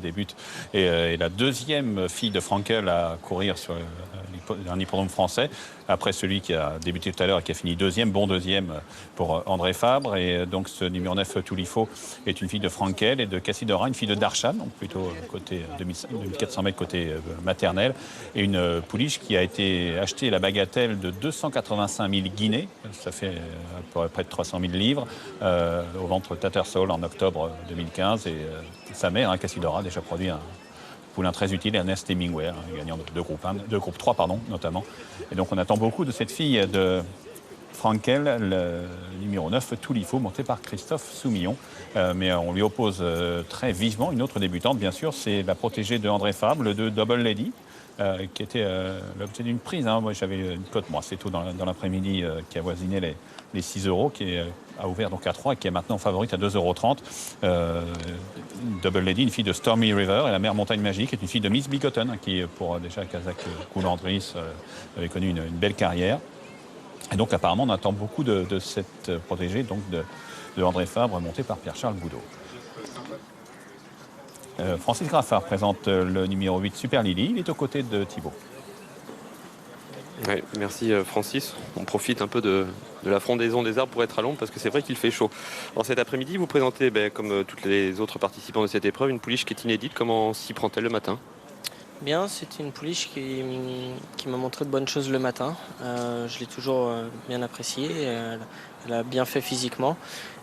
débute et la deuxième fille de Frankel à courir sur un hippodrome français, après celui qui a débuté tout à l'heure et qui a fini deuxième, bon deuxième pour André Fabre. Et donc ce numéro 9, Toulifo, est une fille de Frankel et de Cassidora, une fille de Darshan, donc plutôt côté 2400 mètres côté maternel, et une pouliche qui a été achetée à la bagatelle de 285 000 guinées, ça fait près de 300 000 livres, au ventre Tattersall en octobre 2015. Et sa mère, Cassidora, a déjà produit un poulain très utile, Ernest Hemingway, gagnant de deux groupes 3, notamment. Et donc on attend beaucoup de cette fille de Frankel, le numéro 9, Toulifo, monté par Christophe Soumillon. Mais on lui oppose très vivement une autre débutante, bien sûr, c'est la protégée de André Fabre, le 2 Double Lady, qui était l'objet d'une prise. Moi, j'avais une cote, assez tôt dans l'après-midi, qui avoisinait les 6 euros, qui a ouvert donc à 3 et qui est maintenant favorite à 2,30 €. Double Lady, une fille de Stormy River, et la mère Montagne Magique est une fille de Miss Bigotten, qui, pour déjà Kazakh Coulandris, avait connu une belle carrière. Et donc, apparemment, on attend beaucoup de cette protégée, donc de André Fabre, montée par Pierre-Charles Goudot. Francis Graffard présente le numéro 8, Super Lily. Il est aux côtés de Thibaut. Ouais, merci Francis. On profite un peu de la frondaison des arbres pour être à l'ombre, parce que c'est vrai qu'il fait chaud. Alors cet après-midi, vous présentez, comme tous les autres participants de cette épreuve, une pouliche qui est inédite. Comment s'y prend-elle le matin ? Bien, c'est une pouliche qui m'a montré de bonnes choses le matin. Je l'ai toujours bien appréciée. Elle a bien fait physiquement.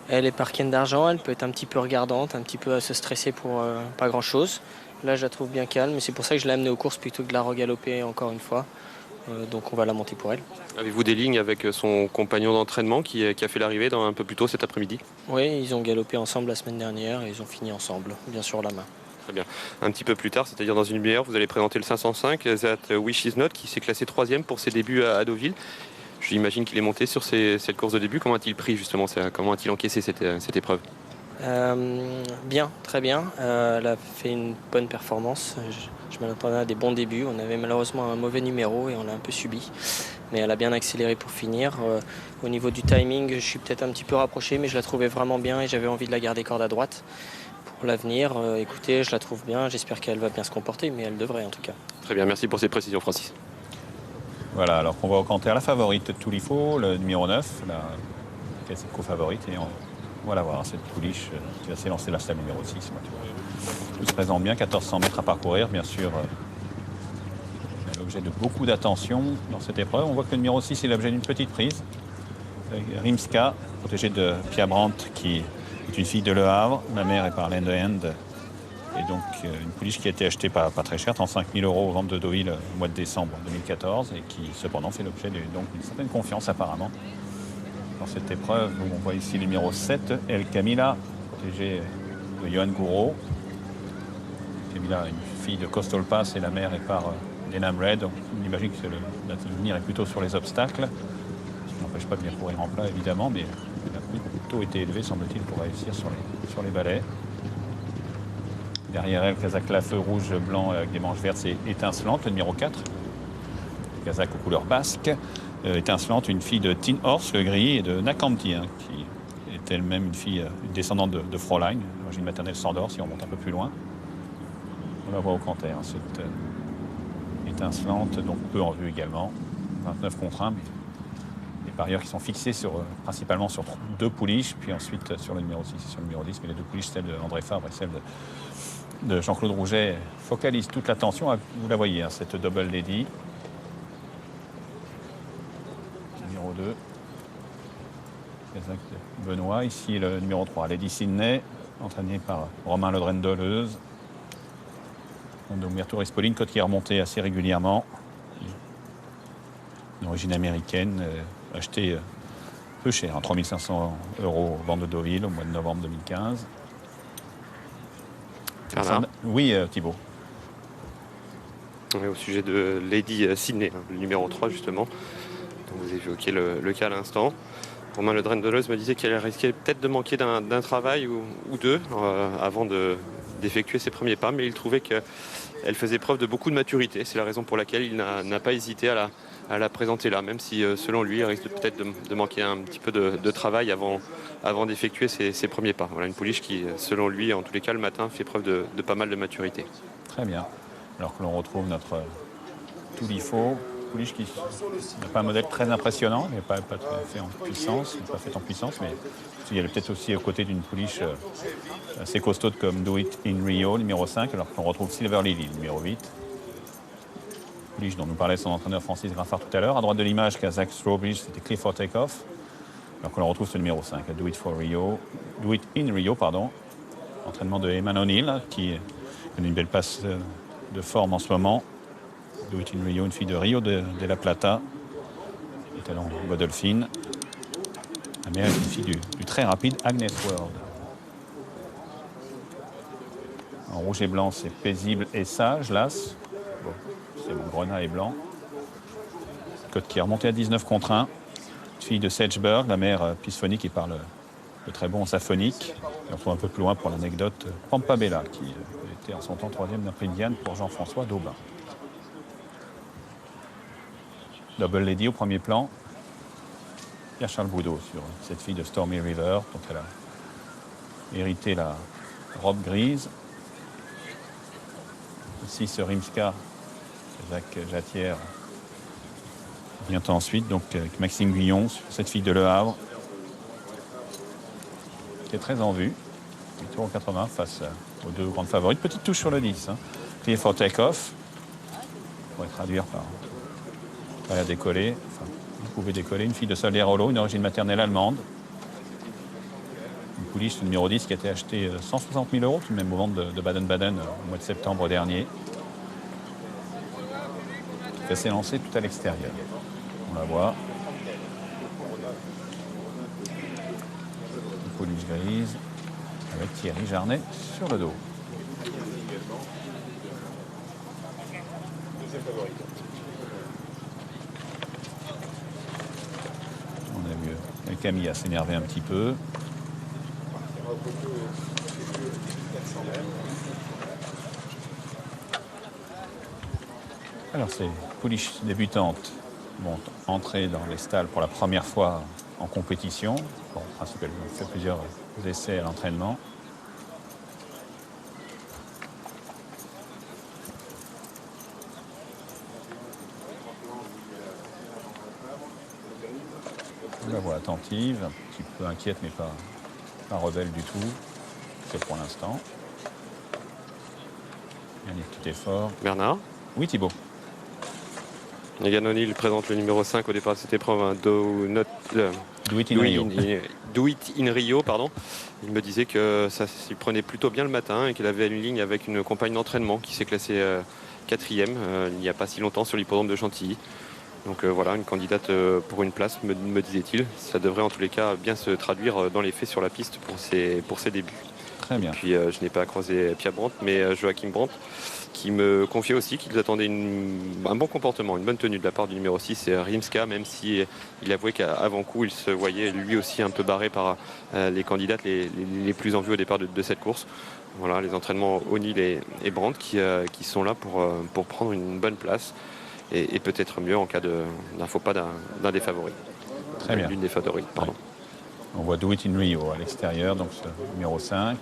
Elle est parquenne d'argent, elle peut être un petit peu regardante, un petit peu à se stresser pour pas grand-chose. Là, je la trouve bien calme, et c'est pour ça que je l'ai amenée aux courses plutôt que de la regaloper encore une fois. Donc on va la monter pour elle. Avez-vous des lignes avec son compagnon d'entraînement qui a fait l'arrivée un peu plus tôt cet après-midi ? Oui, ils ont galopé ensemble la semaine dernière et ils ont fini ensemble, bien sur la main. Très bien. Un petit peu plus tard, c'est-à-dire dans une demi-heure, vous allez présenter le 505, That Wish Is Not, qui s'est classé 3e pour ses débuts à Deauville. J'imagine qu'il est monté sur cette course de début. Comment a-t-il pris justement comment a-t-il encaissé cette épreuve ? Bien, très bien. Elle a fait une bonne performance. Je m'attendais à des bons débuts. On avait malheureusement un mauvais numéro et on l'a un peu subi. Mais elle a bien accéléré pour finir. Au niveau du timing, je suis peut-être un petit peu rapproché, mais je la trouvais vraiment bien et j'avais envie de la garder corde à droite. Pour l'avenir, écoutez, je la trouve bien. J'espère qu'elle va bien se comporter, mais elle devrait en tout cas. Très bien, merci pour ces précisions, Francis. Voilà, alors qu'on va au canter la favorite Toulifo, le numéro 9, qui est cette co-favorite. Et on va la voir, cette pouliche qui va s'élancer la salle numéro 6. Tout se présente bien, 1400 mètres à parcourir, bien sûr. L'objet de beaucoup d'attention dans cette épreuve. On voit que le numéro 6 est l'objet d'une petite prise. Rimska, protégée de Pia Brandt, qui est une fille de Le Havre. Ma mère est par Land End. Et donc une pouliche qui a été achetée pas très cher, 35 000 € au ventre de Deauville au mois de décembre 2014, et qui cependant fait l'objet d'une certaine confiance apparemment dans cette épreuve. Où on voit ici le numéro 7, El Camila, protégée de Johan Gouraud. Camila, une fille de Coastal Pass, et la mère est par Denham Red. On imagine que l'avenir est plutôt sur les obstacles. Ce qui n'empêche pas de venir courir en plat évidemment, mais elle a plutôt été élevée, semble-t-il, pour réussir sur les balais. Derrière elle, Kazakh la feu rouge, blanc avec des manches vertes, c'est Étincelante, le numéro 4. Kazakh aux couleurs basques. Étincelante, une fille de Tin Horse, le gris, et de Nakamti, qui est elle-même une descendante de Fräulein, d'origine maternelle Sandor, si on monte un peu plus loin. On la voit au canter, cette Étincelante, donc peu en vue également. 29 contre 1, mais les parieurs qui sont fixés principalement sur 2 pouliches, puis ensuite sur le numéro 6 et sur le numéro 10, mais les 2 pouliches, celle d'André Fabre et celle de Jean-Claude Rouget, focalisent toute l'attention. Vous la voyez, cette Double Lady. Numéro 2. Kazakh Benoît. Ici, le numéro 3, Lady Sydney, entraînée par Romain Ledren-Doleuse. D'Ouverture Espauline, côte qui est remontée assez régulièrement. D'origine américaine, achetée peu cher, 3 500 € au vent de Deauville au mois de novembre 2015. Oui, Thibaut. Au sujet de Lady Sydney, le numéro 3 justement, dont vous évoquiez le cas à l'instant. Romain Ledren-Doleuse me disait qu'elle risquait peut-être de manquer d'un travail ou deux avant de d'effectuer ses premiers pas, mais il trouvait qu'elle faisait preuve de beaucoup de maturité. C'est la raison pour laquelle il n'a pas hésité à la présenter là, même si selon lui, il risque peut-être de manquer un petit peu de travail avant d'effectuer ses premiers pas. Voilà une pouliche qui, selon lui, en tous les cas le matin, fait preuve de pas mal de maturité. Très bien. Alors que l'on retrouve notre Toulifo, pouliche qui n'a pas un modèle très impressionnant, il n'est pas fait en puissance, il n'est pas fait en puissance, mais il y a peut-être aussi aux côtés d'une pouliche assez costaude comme Do It in Rio, numéro 5, alors qu'on retrouve Silver Lily, numéro 8. Pouliche dont nous parlait son entraîneur Francis Graffard tout à l'heure. À droite de l'image, Kazakh Strawbridge, c'était Clifford Takeoff. Alors qu'on retrouve ce numéro 5, Do It in Rio, pardon. Entraînement de Eman O'Neill, qui connaît une belle passe de forme en ce moment. Do It in Rio, une fille de Rio de la Plata, le talent Godolphin. La mère est une fille du très rapide Agnes World. En rouge et blanc, c'est paisible et sage, l'As. Bon, c'est mon grenat et blanc. Cote qui est remontée à 19 contre 1. Fille de Sedgeburg, la mère Pisphonique qui parle de très bon saphonique. Et on retrouve un peu plus loin pour l'anecdote Pampabella, qui était en son temps 3e d'un prix Diane pour Jean-François Daubin. Double Lady au premier plan. Pierre-Charles Boudot sur cette fille de Stormy River, dont elle a hérité la robe grise. Ici, ce Rimska, Jacques Jatière, vient ensuite, donc avec Maxime Guillon, sur cette fille de Le Havre, qui est très en vue. 8,80 € face aux deux grandes favorites. Petite touche sur le 10. Clear for take-off. On pourrait traduire par la décoller. Enfin, vous pouvez décoller. Une fille de Soldier-Hollow, une origine maternelle allemande. Une pouliche numéro 10 qui a été achetée 160 000 €, tout de même au vente de Baden-Baden au mois de septembre dernier. Qui s'est lancée tout à l'extérieur. On la voit. Une pouliche grise avec Thierry Jarnet sur le dos. On a vu El Camilla s'énerver un petit peu. Alors ces pouliches débutantes vont entrer dans les stalles pour la première fois en compétition. Bon, en principe, elles ont fait plusieurs essais à l'entraînement. On la voit attentive, un petit peu inquiète, mais pas rebelle du tout. C'est pour l'instant. Il y a un petit effort. Bernard. Oui, Thibaut. Egan O'Neill présente le numéro 5 au départ de cette épreuve. Do It in Rio, pardon. Il me disait que ça s'y prenait plutôt bien le matin et qu'il avait une ligne avec une compagne d'entraînement qui s'est classée 4e il n'y a pas si longtemps sur l'hippodrome de Chantilly. Donc voilà, une candidate pour une place, me disait-il. Ça devrait en tous les cas bien se traduire dans les faits sur la piste pour ses débuts. Très bien. Et puis je n'ai pas croisé Pierre Brandt, mais Joachim Brandt, qui me confiait aussi qu'ils attendaient un bon comportement, une bonne tenue de la part du numéro 6, Rimska, même si il avouait qu'avant coup, il se voyait lui aussi un peu barré par les candidates les plus en vue au départ de cette course. Voilà, les entraînements O'Neill et Brandt qui sont là pour prendre une bonne place et peut-être mieux en cas d'un faux pas d'un des favoris. Très bien. L'une des favoris, pardon. Ouais. On voit Do It in Rio à l'extérieur, donc ce numéro 5.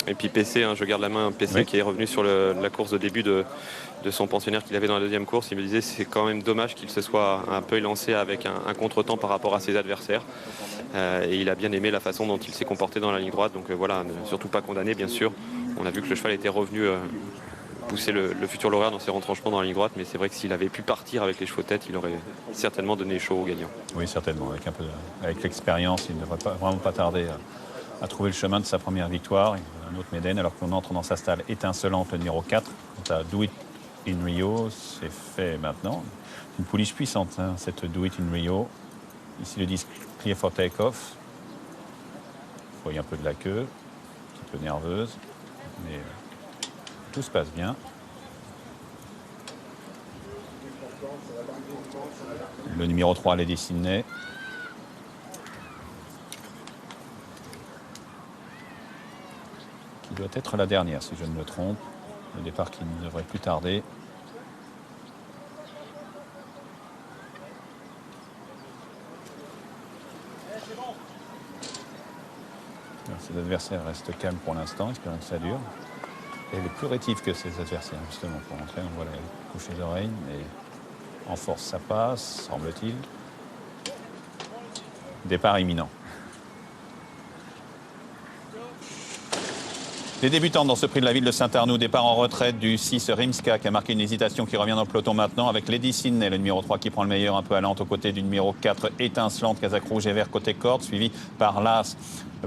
Et puis PC, je garde la main, PC oui. Qui est revenu sur la course de début de son pensionnaire qu'il avait dans la deuxième course. Il me disait c'est quand même dommage qu'il se soit un peu élancé avec un contretemps par rapport à ses adversaires. Et il a bien aimé la façon dont il s'est comporté dans la ligne droite. Donc voilà, surtout pas condamné bien sûr. On a vu que le cheval était revenu pousser le futur lauréat dans ses retranchements dans la ligne droite. Mais c'est vrai que s'il avait pu partir avec les chevaux de tête, il aurait certainement donné chaud au gagnant. Oui, certainement. Avec l'expérience, il ne devrait vraiment pas tarder à trouver le chemin de sa première victoire. Un autre Médène, alors qu'on entre dans sa stalle étincelante, le numéro 4. Quant à Do It in Rio, c'est fait maintenant. Une pouliche puissante, cette Do It in Rio. Ici, le disque Clear for Take-Off. Vous voyez un peu de la queue, un petit peu nerveuse, mais tout se passe bien. Le numéro 3, Lady Sydney. qui doit être la dernière, si je ne me trompe. Le départ qui ne devrait plus tarder. Ses adversaires restent calmes pour l'instant, espérons que ça dure. Et elle est plus rétive que ses adversaires, justement, pour rentrer. On voit la couche des oreilles, mais en force ça passe, semble-t-il. Départ imminent. Les débutants dans ce prix de la ville de Saint-Arnoux, départ en retraite du 6 Rimska qui a marqué une hésitation qui revient dans le peloton maintenant avec Lady Sydney, le numéro 3 qui prend le meilleur un peu à lente aux côtés du numéro 4 étincelante, Kazakh rouge et vert côté corde, suivi par l'As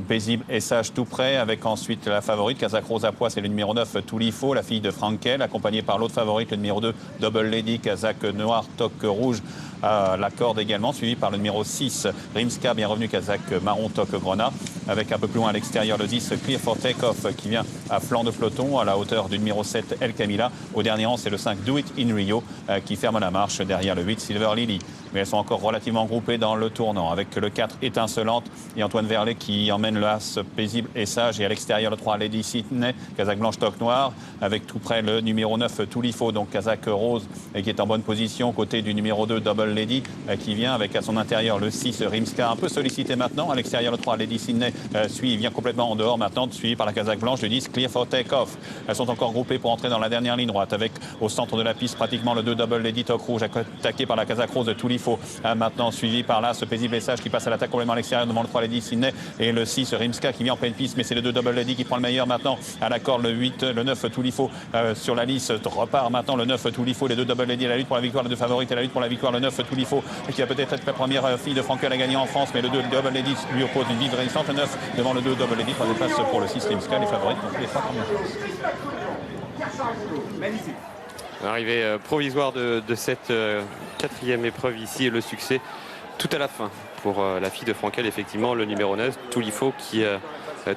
paisible et sage tout près avec ensuite la favorite Kazakh rose à pois, c'est le numéro 9 Toulifo, la fille de Frankel, accompagnée par l'autre favorite, le numéro 2 Double Lady, Kazakh noir, toque rouge à la corde également, suivi par le numéro 6 Rimska, bien revenu, Kazakh marron, toque grenat, avec un peu plus loin à l'extérieur le 10 Clear for Takeoff qui vient à flanc de peloton à la hauteur du numéro 7 El Camila. Au dernier rang, c'est le 5 Do It in Rio qui ferme la marche derrière le 8 Silver Lily. Mais elles sont encore relativement groupées dans le tournant avec le 4 étincelante et Antoine Verlet qui emmène le As paisible et sage, et à l'extérieur le 3 Lady Sydney, Kazakh blanche toque noire, avec tout près le numéro 9 Toulifo, donc Kazakh rose et qui est en bonne position côté du numéro 2 Double Lady qui vient avec à son intérieur le 6 Rimska un peu sollicité maintenant, à l'extérieur le 3 Lady Sydney suit, vient complètement en dehors maintenant, suivi par la Kazakh blanche, le 10 Clear for Takeoff. Elles sont encore groupées pour entrer dans la dernière ligne droite avec au centre de la piste pratiquement le 2 Double Lady toque rouge attaqué par la Kazakh rose de Toulifo, maintenant suivi par là ce paisible sage qui passe à l'attaque complètement à l'extérieur devant le 3 Lady Sydney et le 6 Rimska qui vient en pleine piste, mais c'est le 2 Double Lady qui prend le meilleur maintenant à la corde, le 8 le 9 Toulifo sur la lisse repart maintenant le 9 Toulifo, les 2 Double Lady à la lutte pour la victoire, les 2 favorites à la lutte pour la victoire, le 9 Toulifo qui va peut-être être la première fille de Frankel à gagner en France, mais le 2 Double Lady lui oppose une vive résistance, le 9 devant le 2 Double Lady, troisième place pour le 6 Rimska, les favorites donc les 3 premières places. Arrivée provisoire de cette quatrième épreuve ici et le succès tout à la fin pour la fille de Frankel, effectivement le numéro 9 Toulifo qui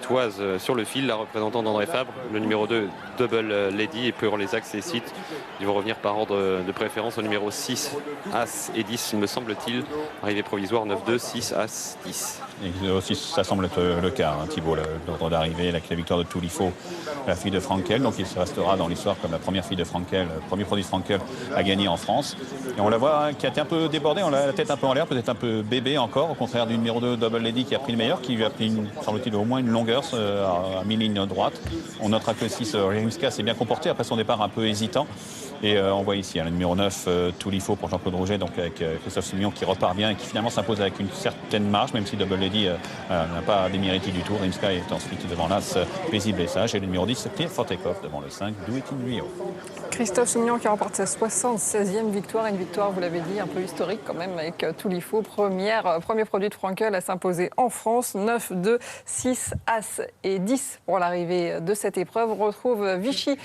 toise sur le fil, la représentante d'André Fabre, le numéro 2 Double Lady, et pour les axes et sites ils vont revenir par ordre de préférence au numéro 6 As et 10 me semble-t-il, arrivée provisoire 9-2 6 As 10. Et aussi, ça semble être le cas, hein, Thibault, l'ordre d'arrivée, la victoire de Toulifo, la fille de Frankel. Donc il restera dans l'histoire comme la première fille de Frankel, premier produit de Frankel à gagner en France. Et on la voit qui a été un peu débordée, on a la tête un peu en l'air, peut-être un peu bébé encore, au contraire du numéro 2 Double Lady qui a pris le meilleur, qui lui a pris, semble-t-il, au moins une longueur à mi-ligne droite. On notera que le 6 Rimska s'est bien comporté après son départ un peu hésitant. Et on voit ici le numéro 9 Toulifo pour Jean-Claude Rouget, donc avec Christophe Simon qui repart bien et qui finalement s'impose avec une certaine marge, même si Double Lady n'a pas démérité du tout. Rimska est ensuite devant l'As paisible et sage, et le numéro 10 Clear for Takeoff devant le 5 Do It in Rio. Christophe Simon qui remporte sa 76e victoire, une victoire, vous l'avez dit, un peu historique quand même avec Toulifo, premier produit de Frankel à s'imposer en France, 9, 2, 6, As et 10 pour l'arrivée de cette épreuve. On retrouve Vichy